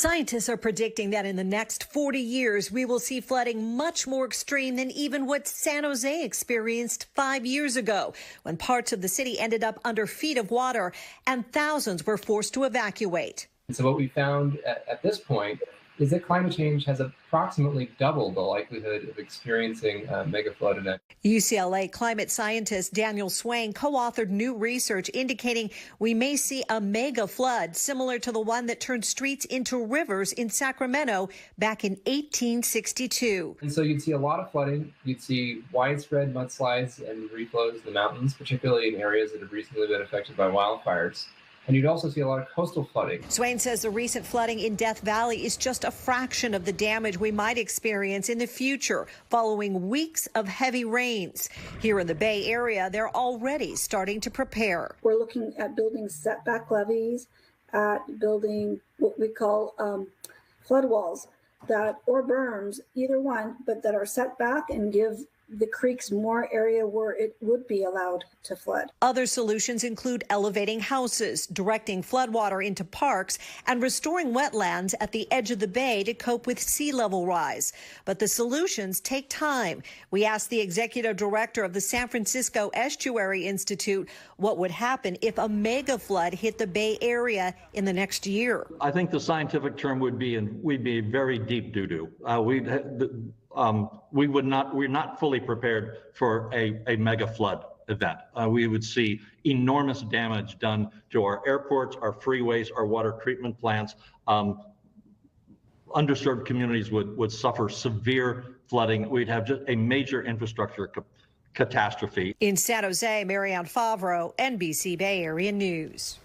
Scientists are predicting that in the next 40 years, we will see flooding much more extreme than even what San Jose experienced 5 years ago, when parts of the city ended up under feet of water and thousands were forced to evacuate. And so what we found at this point is that climate change has approximately doubled the likelihood of experiencing a megaflood event. UCLA climate scientist Daniel Swain co-authored new research indicating we may see a mega flood similar to the one that turned streets into rivers in Sacramento back in 1862. And so you'd see a lot of flooding. You'd see widespread mudslides and reflows in the mountains, particularly in areas that have recently been affected by wildfires. And you'd also see a lot of coastal flooding. Swain says the recent flooding in Death Valley is just a fraction of the damage we might experience in the future following weeks of heavy rains. Here in the Bay Area, they're already starting to prepare. We're looking at building setback levees, at building what we call flood walls or berms, either one, but that are set back and give the creeks more area where it would be allowed to flood. Other solutions include elevating houses, directing floodwater into parks, and restoring wetlands at the edge of the bay to cope with sea level rise. But the solutions take time. We asked the executive director of the San Francisco Estuary Institute what would happen if a mega flood hit the Bay Area in the next year. I think the scientific term would be, we'd be very deep doo-doo. We're not fully prepared for a mega flood event. We would see enormous damage done to our airports, our freeways, our water treatment plants. Underserved communities would suffer severe flooding. We'd have just a major infrastructure catastrophe. In San Jose, Marianne Favro, NBC Bay Area News.